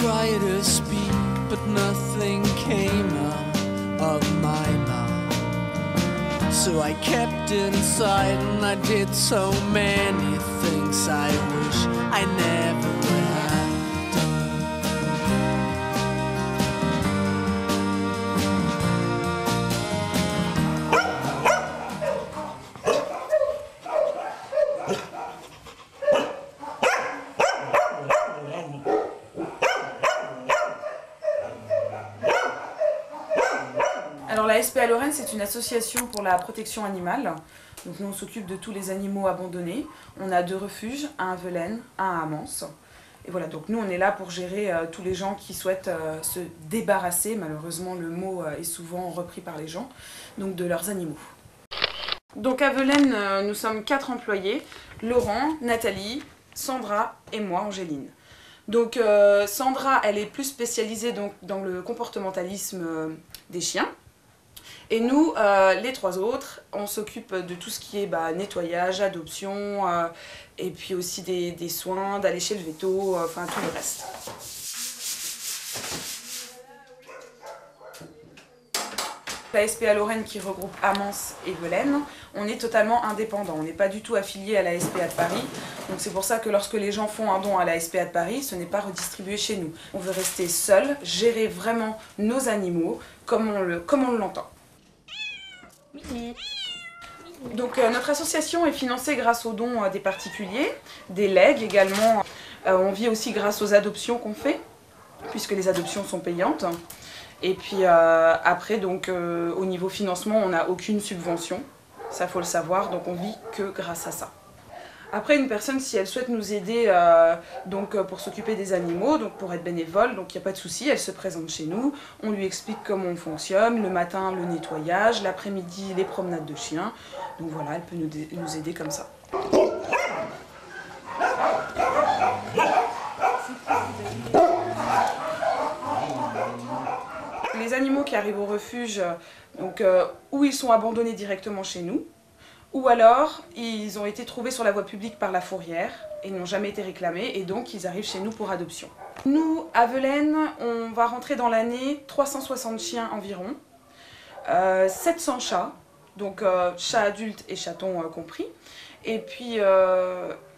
tried to speak, but nothing came out of my mouth. So I kept it inside and I did so many things I wish I never had done. Alors la SPA Lorraine, c'est une association pour la protection animale. Donc nous on s'occupe de tous les animaux abandonnés. On a 2 refuges, un à Velaines, un à Amance. Et voilà, donc nous on est là pour gérer tous les gens qui souhaitent se débarrasser, malheureusement le mot est souvent repris par les gens, donc de leurs animaux. Donc à Velaines, nous sommes 4 employés, Laurent, Nathalie, Sandra et moi, Angéline. Donc Sandra, elle est plus spécialisée donc, dans le comportementalisme des chiens. Et nous, les 3 autres, on s'occupe de tout ce qui est nettoyage, adoption, et puis aussi des soins, d'aller chez le véto, enfin tout le reste. La SPA Lorraine qui regroupe Amance et Velaines, on est totalement indépendant, on n'est pas du tout affilié à la SPA de Paris. Donc c'est pour ça que lorsque les gens font un don à la SPA de Paris, ce n'est pas redistribué chez nous. On veut rester seul, gérer vraiment nos animaux comme on l'entend. Donc notre association est financée grâce aux dons des particuliers, des legs également. On vit aussi grâce aux adoptions qu'on fait, puisque les adoptions sont payantes. Et puis après, donc, au niveau financement, on n'a aucune subvention, ça faut le savoir, donc on vit que grâce à ça. Après, une personne, si elle souhaite nous aider pour s'occuper des animaux, donc pour être bénévole, donc il n'y a pas de souci, elle se présente chez nous, on lui explique comment on fonctionne, le matin le nettoyage, l'après-midi les promenades de chiens, donc voilà, elle peut nous aider comme ça. Les animaux qui arrivent au refuge, donc, où ils sont abandonnés directement chez nous, ou alors ils ont été trouvés sur la voie publique par la fourrière et n'ont jamais été réclamés et donc ils arrivent chez nous pour adoption. Nous, à Velaines, on va rentrer dans l'année 360 chiens environ, 700 chats, donc chats adultes et chatons compris, et puis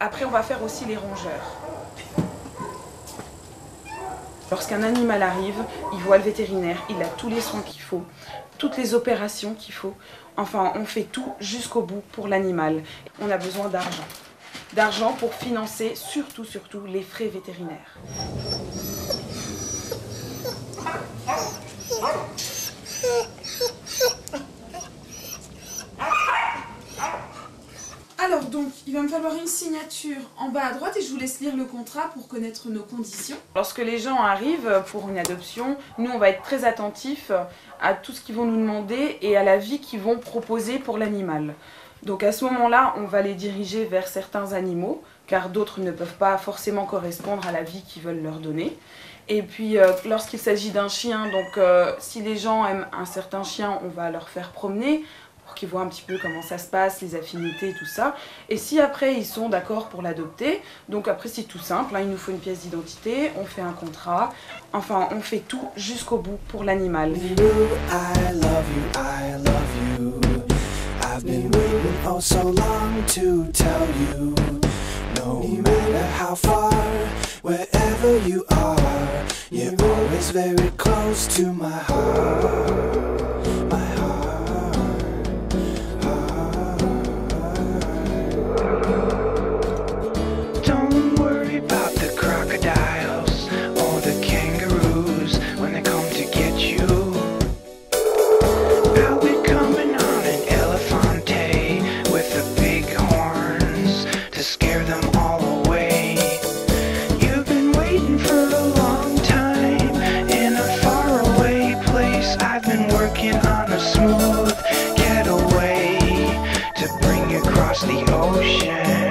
après on va faire aussi les rongeurs. Lorsqu'un animal arrive, il voit le vétérinaire, il a tous les soins qu'il faut, toutes les opérations qu'il faut. Enfin, on fait tout jusqu'au bout pour l'animal. On a besoin d'argent. D'argent pour financer surtout les frais vétérinaires. Alors donc, il va me falloir une signature en bas à droite et je vous laisse lire le contrat pour connaître nos conditions. Lorsque les gens arrivent pour une adoption, nous on va être très attentifs à tout ce qu'ils vont nous demander et à la vie qu'ils vont proposer pour l'animal. Donc à ce moment-là, on va les diriger vers certains animaux, car d'autres ne peuvent pas forcément correspondre à la vie qu'ils veulent leur donner. Et puis lorsqu'il s'agit d'un chien, donc si les gens aiment un certain chien, on va leur faire promener, pour qu'ils voient un petit peu comment ça se passe, les affinités et tout ça. Et si après ils sont d'accord pour l'adopter, donc après c'est tout simple, hein, il nous faut une pièce d'identité, on fait un contrat, enfin on fait tout jusqu'au bout pour l'animal. I've been waiting oh so long to tell you. No matter how far, wherever you are, you're always very close to my heart. My heart. Don't worry about the crocodiles or the kangaroos when they come to get you. I'll be coming on an Elefante with the big horns to scare them all away. You've been waiting for a long time in a faraway place. I've been working on a smooth getaway to bring you across the ocean.